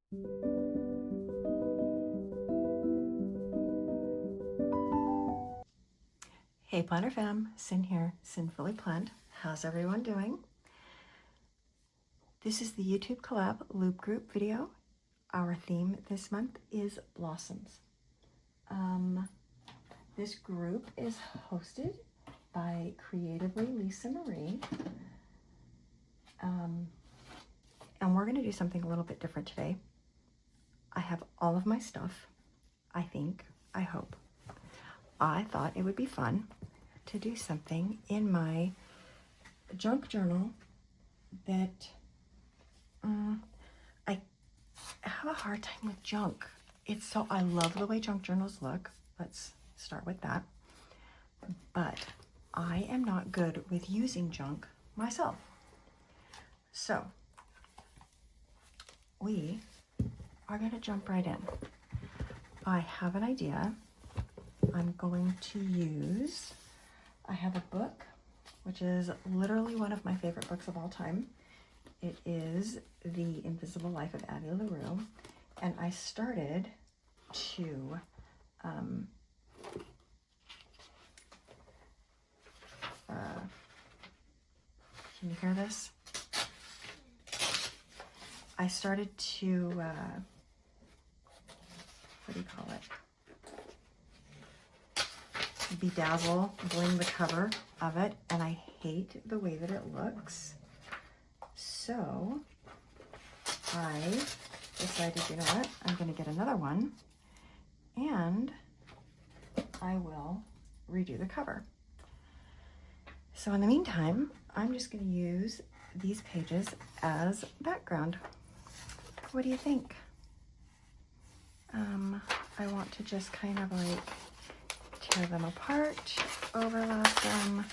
Hey Planner fam, Cyn here, Cyn.fullyplanned. How's everyone doing? This is the YouTube Collab Loop Group video. Our theme this month is blossoms. This group is hosted by Creatively Lisa Marie. And we're gonna do something a little bit different today. I have all of my stuff, I hope. I thought it would be fun to do something in my junk journal that I have a hard time with junk. I love the way junk journals look. Let's start with that. But I am not good with using junk myself. So we are gonna jump right in. I have an idea. I'm going to use, I have a book, which is literally one of my favorite books of all time. It is The Invisible Life of Addie LaRue, and I started to can you hear this? I started to what do you call it? Bedazzle, bling the cover of it, and I hate the way that it looks. So I decided, you know what, I'm going to get another one and I will redo the cover. So in the meantime, I'm just going to use these pages as background. What do you think? I want to just kind of like tear them apart, overlap them,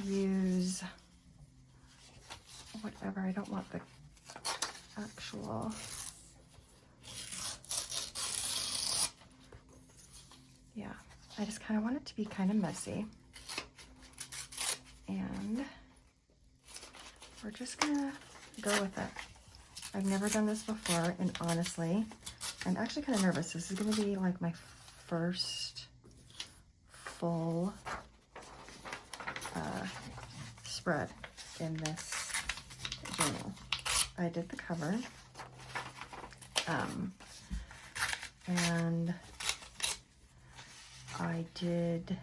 use whatever. I don't want the actual, yeah, I just kind of want it to be kind of messy. And we're just gonna go with it. I've never done this before, and honestly, I'm actually kind of nervous. This is gonna be like my first full spread in this journal. I did the cover, and I did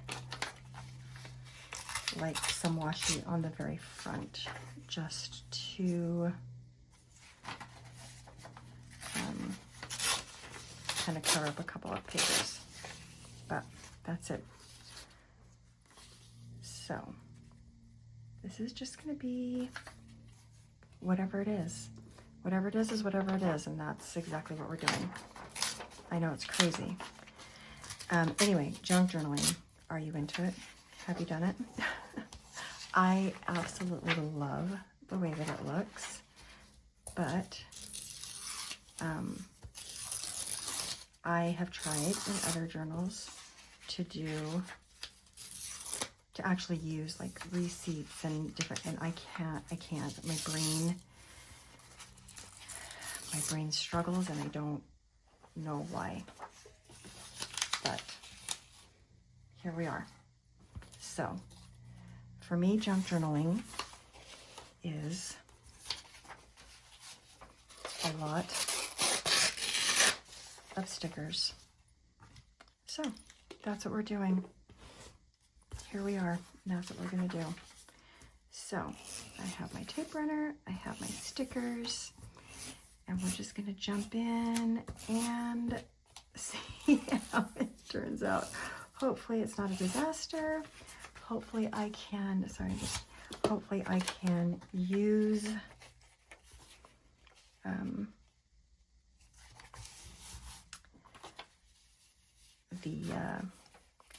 like some washi on the very front just to kind of cover up a couple of pages, but that's it. So this is just going to be whatever it is. Whatever it is whatever it is, and that's exactly what we're doing. I know it's crazy. Anyway, junk journaling. Are you into it? Have you done it? I absolutely love the way that it looks, but I have tried in other journals to actually use like receipts and different, and I can't. My brain struggles, and I don't know why, but here we are. So for me, junk journaling is a lot of stickers. So that's what we're doing. Here we are. That's what we're going to do. So I have my tape runner, I have my stickers, and we're just going to jump in and see how it turns out. Hopefully it's not a disaster. Hopefully I can, hopefully I can use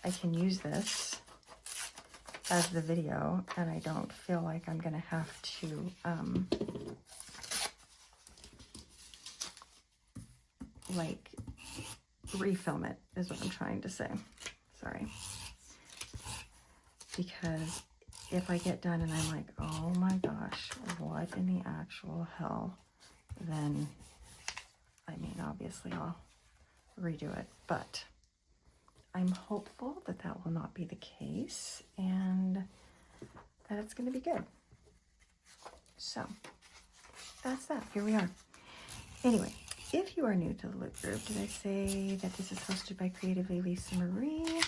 I can use this as the video, and I don't feel like I'm gonna have to like refilm it, is what I'm trying to say. Sorry. Because if I get done and I'm like, oh my gosh, what in the actual hell then, I mean, obviously I'll redo it, but I'm hopeful that that will not be the case and that it's going to be good. So that's that. Here we are. Anyway, if you are new to the loop group, did I say that this is hosted by Creative Elisa Marie?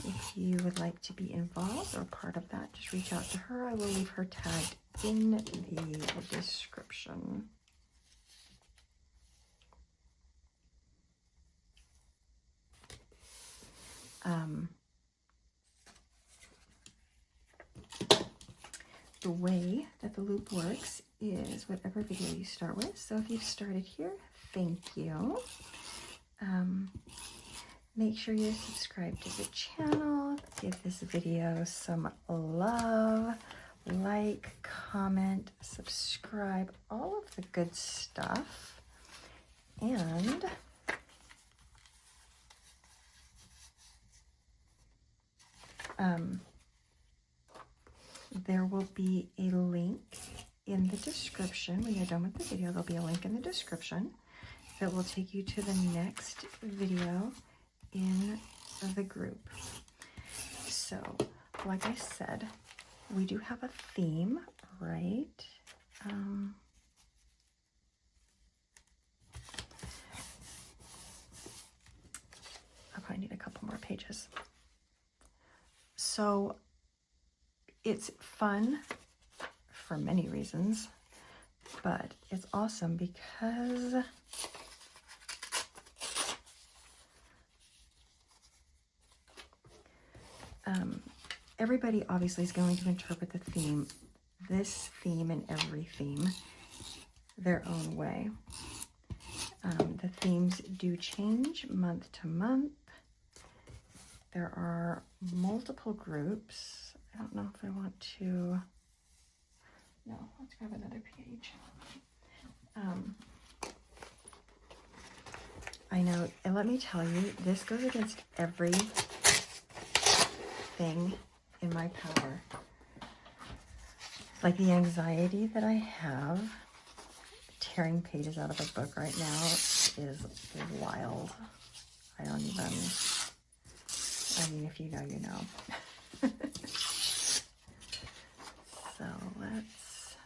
If you would like to be involved or part of that, just reach out to her. I will leave her tagged in the description. The way that the loop works is whatever video you start with. So if you've started here, thank you. Make sure you're subscribed to the channel. Give this video some love. Like, comment, subscribe, all of the good stuff. And there will be a link in the description. When you're done with the video, there'll be a link in the description that will take you to the next video in the group. So, like I said, we do have a theme, right? I probably need a couple more pages. So it's fun for many reasons, but it's awesome because everybody obviously is going to interpret the theme, this theme and every theme, their own way. The themes do change month to month. There are multiple groups. I don't know if I want to, no, let's grab another page. I know, and let me tell you, this goes against everything in my power. Like the anxiety that I have tearing pages out of a book right now is wild. I don't even, I mean, if you know, you know. So let's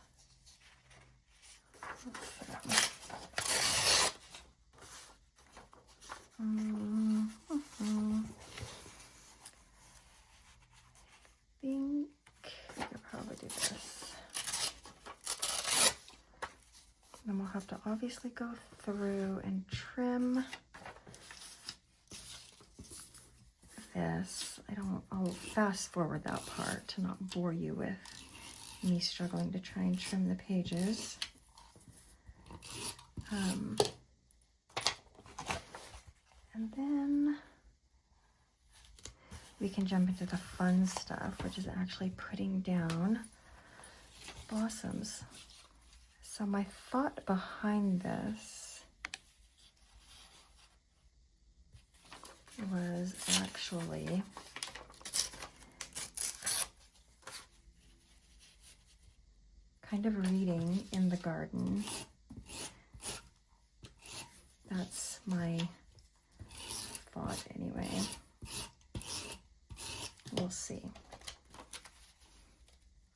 think I could probably do this. Then we'll have to obviously go through and trim this. I'll fast forward that part to not bore you with me struggling to try and trim the pages. And then we can jump into the fun stuff, which is actually putting down blossoms. So my thought behind this was actually kind of reading in the garden. That's my thought anyway. We'll see.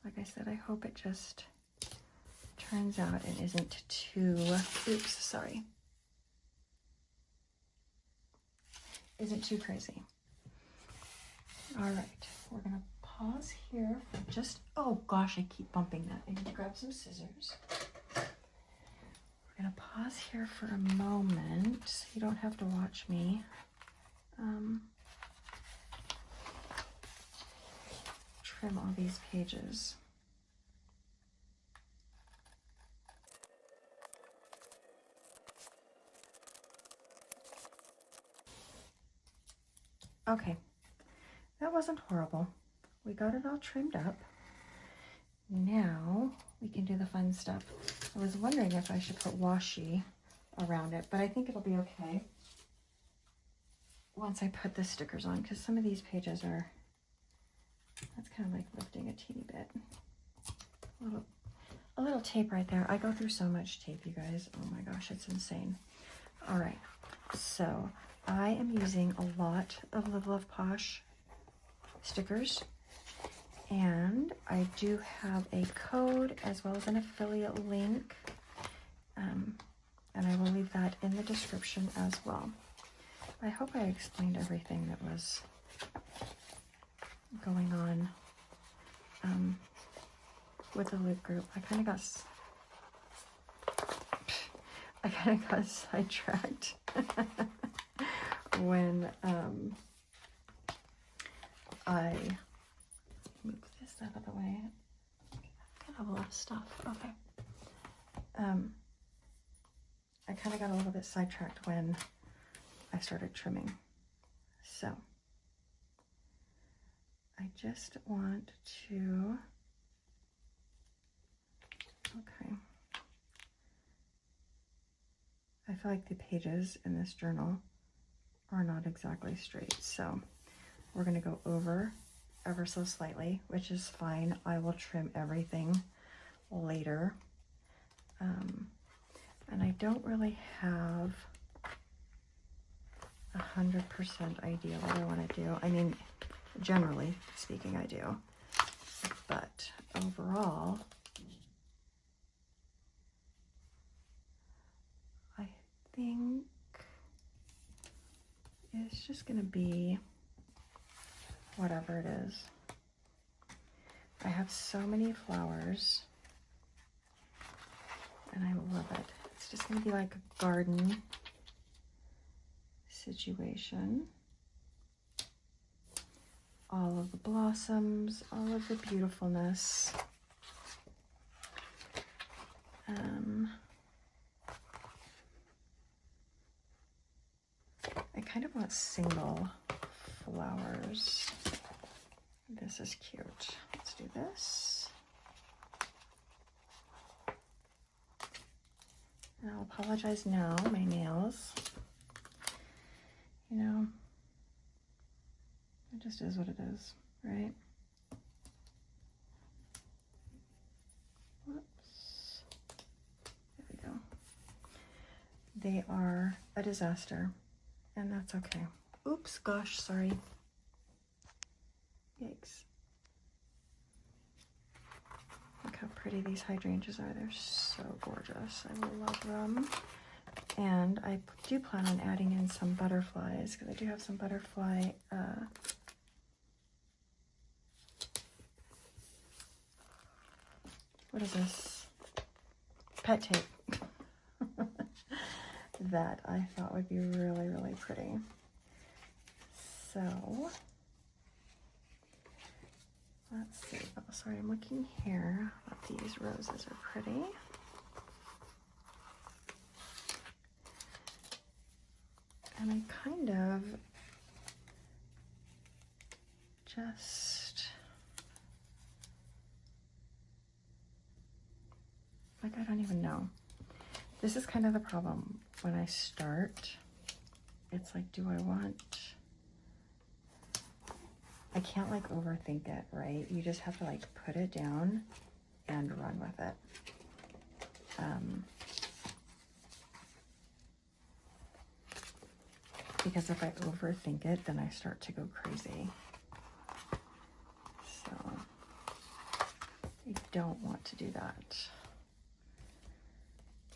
Like I said, I hope it just turns out and isn't too, oops, sorry. Isn't too crazy. All right, we're gonna pause here for just, oh gosh, I keep bumping that. I need to grab some scissors. We're gonna pause here for a moment so you don't have to watch me. Trim all these pages. Okay, that wasn't horrible. We got it all trimmed up. Now we can do the fun stuff. I was wondering if I should put washi around it, but I think it'll be okay once I put the stickers on, because some of these pages are, that's kind of like lifting a teeny bit. a little tape right there. I go through so much tape, you guys. Oh my gosh, it's insane. All right, so I am using a lot of Live Love Posh stickers, and I do have a code as well as an affiliate link, and I will leave that in the description as well. I hope I explained everything that was going on with the loop group. I kind of got sidetracked when I move this out of the way. I have a lot of stuff. Okay. I kind of got a little bit sidetracked when I started trimming. So I just want to, okay. I feel like the pages in this journal are not exactly straight. So we're gonna go over ever so slightly, which is fine. I will trim everything later. And I don't really have 100% idea what I want to do. I mean, generally speaking, I do. But overall, I think it's just going to be whatever it is. I have so many flowers, and I love it. It's just going to be like a garden situation. All of the blossoms, all of the beautifulness. I kind of want single flowers. This is cute. Let's do this. And I'll apologize now, my nails. You know, it just is what it is, right? Whoops. There we go. They are a disaster, and that's okay. Oops, gosh, sorry. Yikes. Look how pretty these hydrangeas are. They're so gorgeous. I love them. And I do plan on adding in some butterflies, because I do have some butterfly what is this? Pet tape. That I thought would be really, really pretty. So let's see. Oh, sorry, I'm looking here. These roses are pretty. And I kind of just, like, I don't even know. This is kind of the problem when I start. It's like, do I want, I can't like overthink it, right? You just have to like put it down and run with it. Because if I overthink it, then I start to go crazy. So I don't want to do that,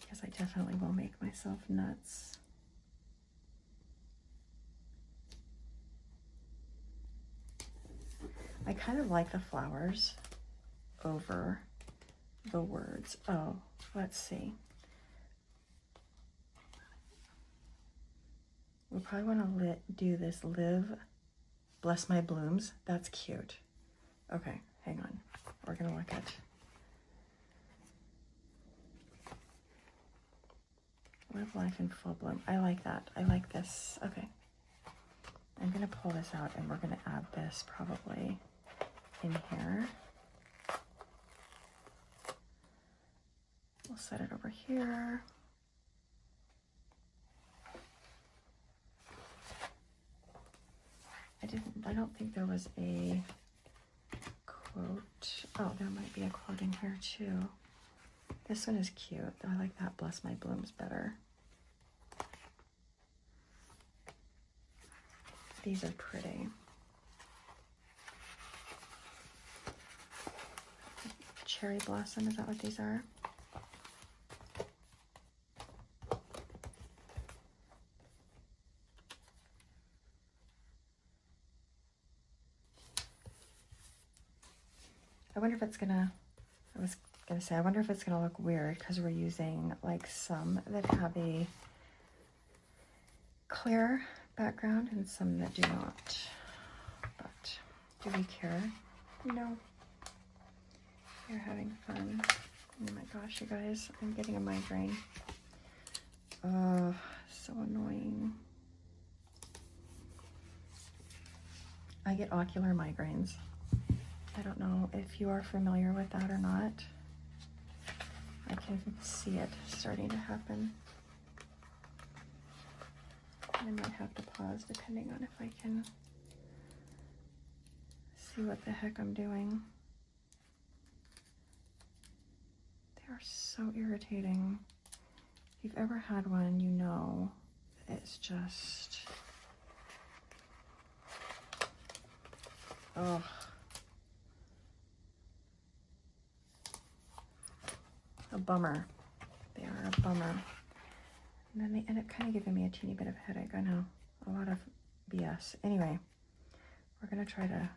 because I definitely will make myself nuts. I kind of like the flowers over the words. Oh, let's see. We probably want to do this live, bless my blooms. That's cute. Okay, hang on. We're going to look at live life in full bloom. I like that. I like this. Okay. I'm going to pull this out and we're going to add this probably in here. We'll set it over here. I don't think there was a quote. Oh, there might be a quote in here too. This one is cute. I like that Bless My Blooms better. These are pretty. Cherry Blossom, is that what these are? I wonder if it's gonna, I was gonna say, I wonder if it's gonna look weird because we're using like some that have a clear background and some that do not. But do we care? No. We're having fun. Oh my gosh, you guys, I'm getting a migraine. Oh, so annoying. I get ocular migraines. I don't know if you are familiar with that or not. I can see it starting to happen. I might have to pause depending on if I can see what the heck I'm doing. They are so irritating. If you've ever had one, you know it's just, oh. A bummer. They are a bummer. And then they end up kind of giving me a teeny bit of a headache. I know, a lot of BS. Anyway, we're gonna try to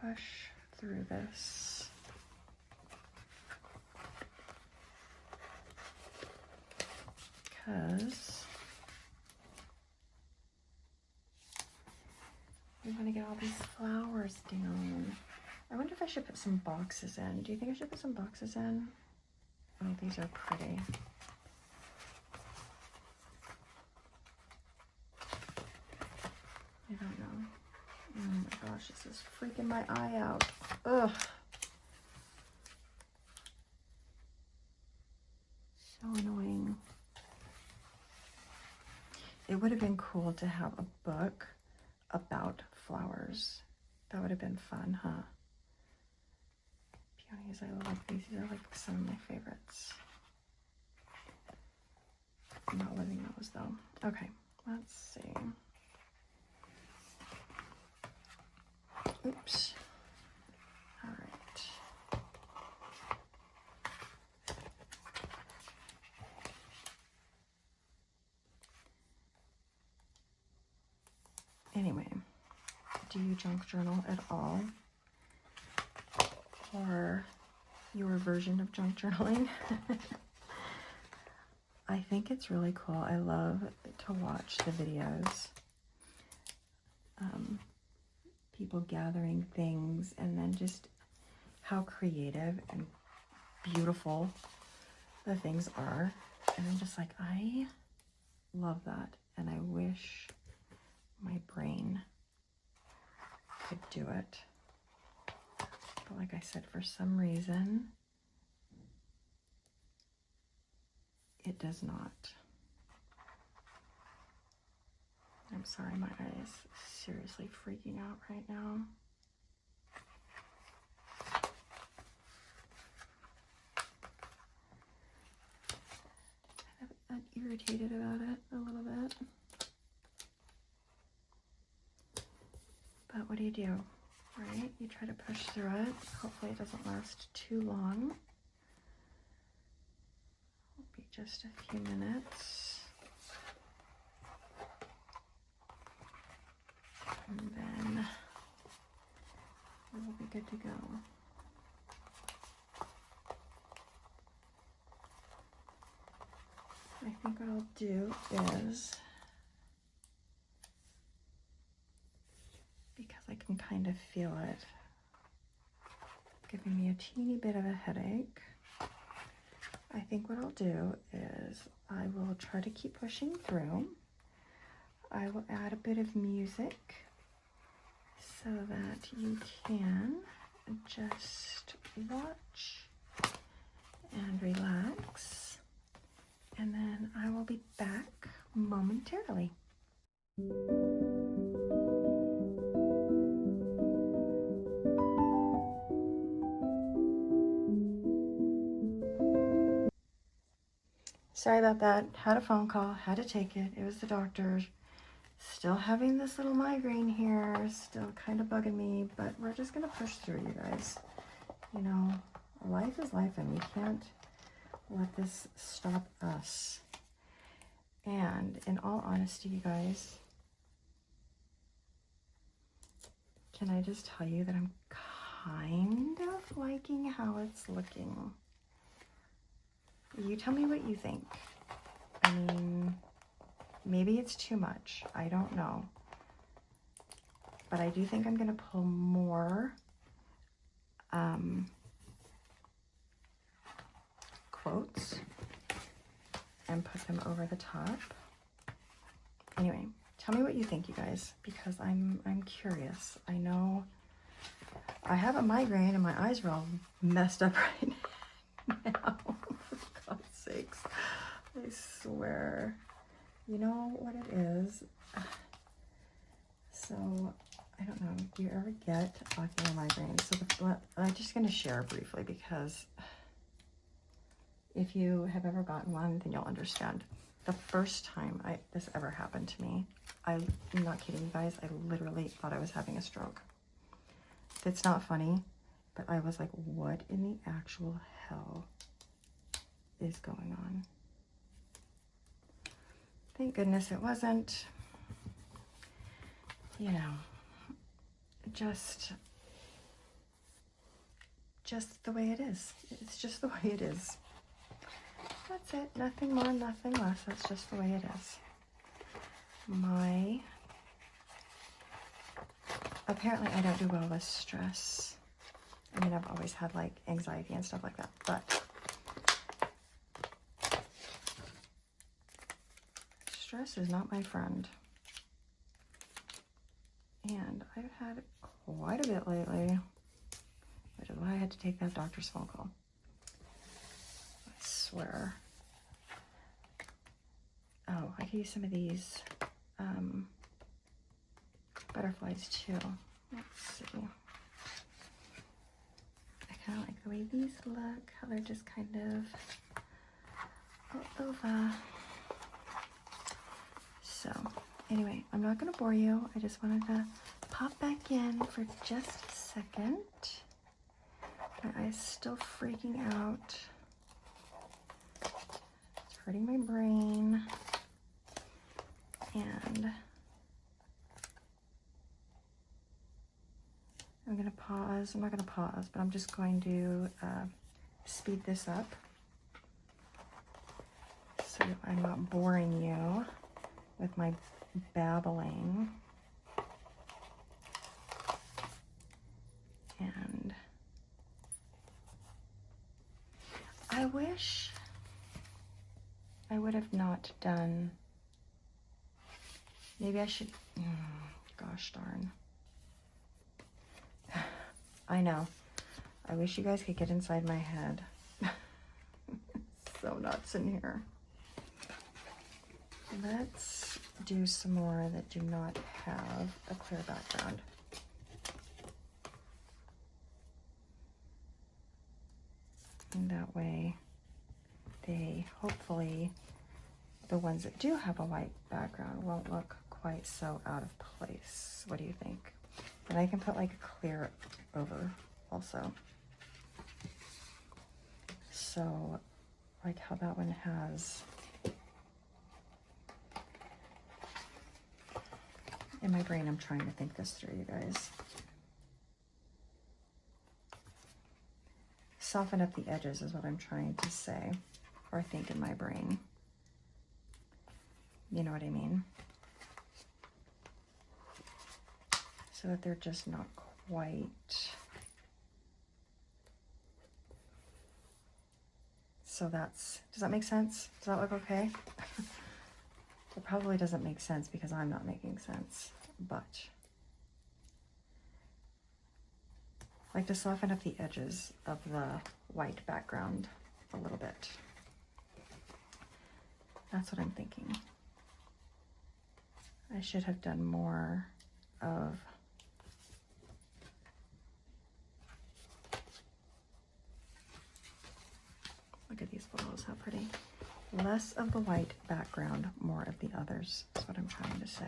push through this. Because we want to get all these flowers down. I wonder if I should put some boxes in. Do you think I should put some boxes in? Oh, these are pretty. I don't know. Oh my gosh, this is freaking my eye out. Ugh. So annoying. It would have been cool to have a book about flowers. That would have been fun, huh? Peonies, I love these. These are like some of my favorites. I'm not living those though. Okay, let's see. Oops. All right. Anyway, do you junk journal at all? Or your version of junk journaling? I think it's really cool. I love to watch the videos. People gathering things and then just how creative and beautiful the things are. And I'm just like, I love that. And I wish my brain could do it. But like I said, for some reason, it does not. I'm sorry, my eye is seriously freaking out right now. I'm irritated about it a little bit. But what do you do, right? You try to push through it. Hopefully it doesn't last too long. It'll be just a few minutes. And then we'll be good to go. I think what I'll do is, because I can kind of feel it giving me a teeny bit of a headache, I think what I'll do is I will try to keep pushing through. I will add a bit of music so that you can just watch and relax, and then I will be back momentarily. Sorry about that. Had a phone call, had to take it. It was the doctor. Still having this little migraine here, still kind of bugging me, but we're just gonna push through, you guys. You know, life is life and we can't let this stop us. And in all honesty, you guys, can I just tell you that I'm kind of liking how it's looking? You tell me what you think. I mean, maybe it's too much. I don't know. But I do think I'm going to pull more quotes and put them over the top. Anyway, tell me what you think, you guys, because I'm curious. I know I have a migraine and my eyes are all messed up right now. For God's sakes. I swear. You know what it is? So, I don't know. Do you ever get ocular migraines? So I'm just going to share briefly because if you have ever gotten one, then you'll understand. The first time this ever happened to me, I'm not kidding you guys, I literally thought I was having a stroke. It's not funny, but I was like, what in the actual hell is going on? Thank goodness it wasn't. You know, just the way it is. It's just the way it is. That's it. Nothing more, nothing less. That's just the way it is. Apparently I don't do well with stress. I mean, I've always had like anxiety and stuff like that, but stress is not my friend. And I've had it quite a bit lately, which is why I had to take that doctor's phone call. I swear. Oh, I could use some of these butterflies too. Let's see. I kind of like the way these look, how they're just kind of all over. So anyway, I'm not going to bore you. I just wanted to pop back in for just a second. My eye's still freaking out. It's hurting my brain. And I'm going to pause. I'm not going to pause, but I'm just going to speed this up so I'm not boring you with my babbling. And I wish I would have not done, maybe I should, gosh darn. I know. I wish you guys could get inside my head. So nuts in here. Let's do some more that do not have a clear background. And that way, they hopefully, the ones that do have a white background won't look quite so out of place. What do you think? And I can put like a clear over also. So like how that one has, in my brain I'm trying to think this through, you guys. Soften up the edges is what I'm trying to say, or think in my brain. You know what I mean? So that they're just not quite so that's, does that make sense? Does that look okay? It probably doesn't make sense because I'm not making sense, but I like to soften up the edges of the white background a little bit. That's what I'm thinking. I should have done more of look at these florals, how pretty. Less of the white background, more of the others. That's what I'm trying to say.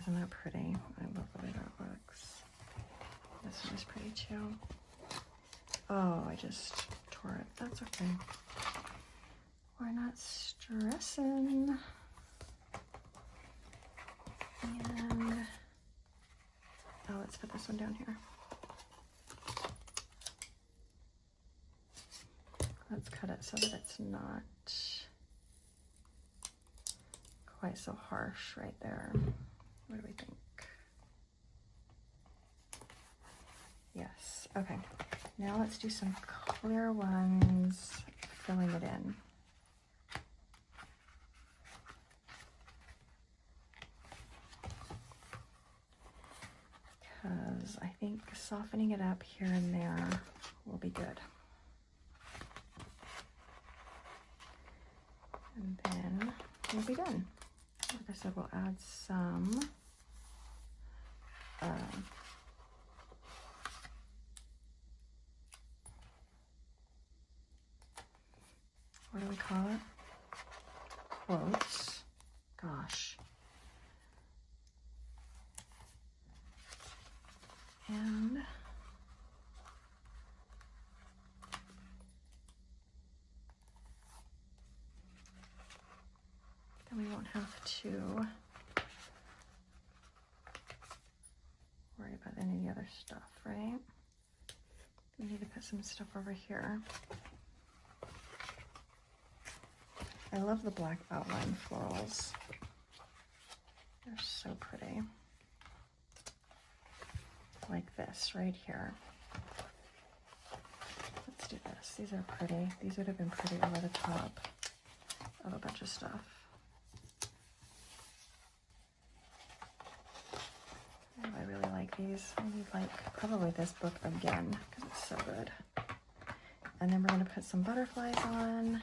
Isn't that pretty? I love the way that looks. This one is pretty too. Oh, I just tore it. That's okay. We're not stressing. And oh, let's put this one down here. Let's cut it so that it's not quite so harsh right there. What do we think? Yes, okay. Now let's do some clear ones, filling it in. Because I think softening it up here and there will be good. And then we'll be done. Like I said, we'll add some what do we call it? Quotes. Gosh. And then we won't have to worry about any of the other stuff, right? We need to put some stuff over here. I love the black outline florals. They're so pretty. Like this right here. Let's do this. These are pretty. These would have been pretty over the top of a bunch of stuff. Oh, I really like these. I need like probably this book again because it's so good. And then we're going to put some butterflies on.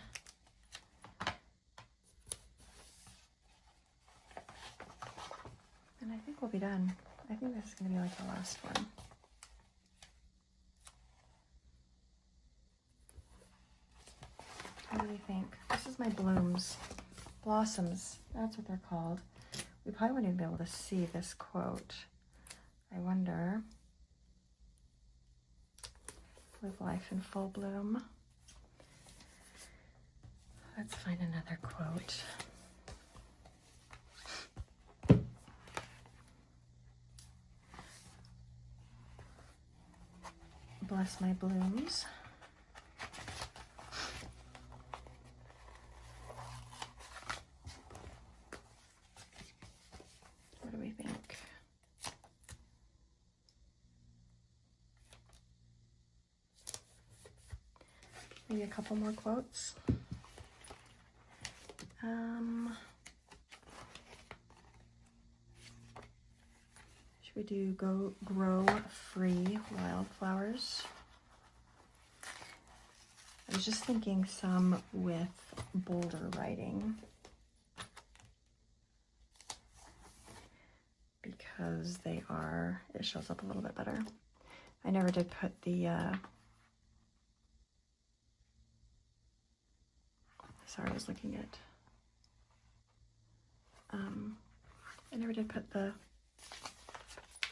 And I think we'll be done. I think this is going to be like the last one. What do you think? This is my blooms. Blossoms. That's what they're called. We probably wouldn't even be able to see this quote. I wonder. Live life in full bloom. Let's find another quote. Bless my blooms. What do we think? Maybe a couple more quotes. Should we do grow free wildflowers? I was just thinking some with bolder writing because they are, it shows up a little bit better. I never did put the, sorry, I was looking at, I never did put the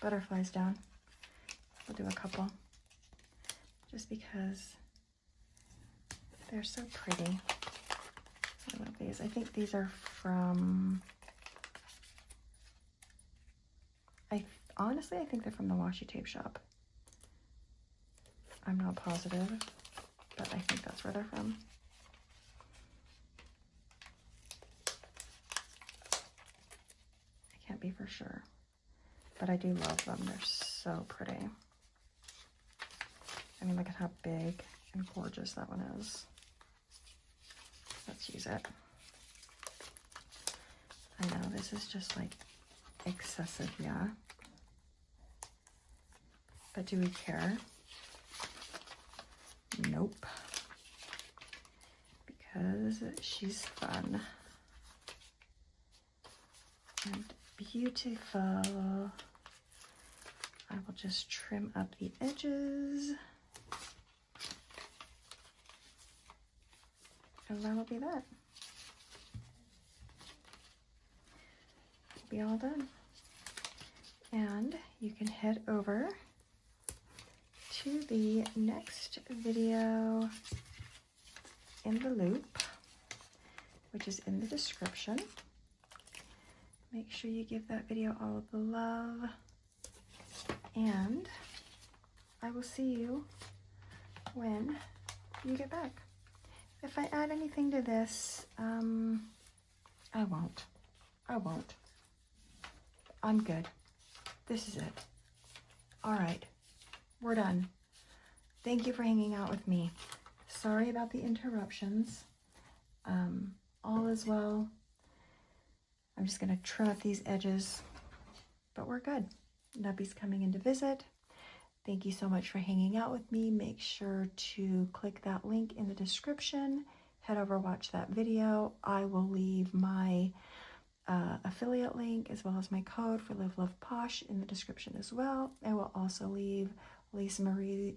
butterflies down. I'll do a couple just because they're so pretty. I love these. I think these are from, honestly, I think they're from the washi tape shop. I'm not positive, but I think that's where they're from. I can't be for sure, but I do love them. They're so pretty. I mean, look at how big and gorgeous that one is. Let's use it. I know this is just like excessive, yeah. But do we care? Nope. Because she's fun and beautiful. I will just trim up the edges. And that'll be that. Be all done. And you can head over to the next video in the loop, which is in the description. Make sure you give that video all of the love, and I will see you when you get back. If I add anything to this, I won't. I'm good. This is it. All right, we're done. Thank you for hanging out with me. Sorry about the interruptions. All is well. I'm just gonna trim up these edges, but we're good. Nubby's coming in to visit. Thank you so much for hanging out with me. Make sure to click that link in the description. Head over, watch that video. I will leave my affiliate link as well as my code for Live Love Posh in the description as well. I will also leave Lisa Marie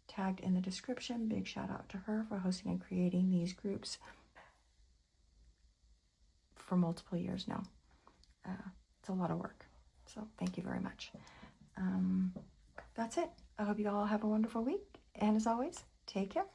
tagged in the description. Big shout out to her for hosting and creating these groups for multiple years now. It's a lot of work, so thank you very much. That's it. I hope you all have a wonderful week, and as always, take care.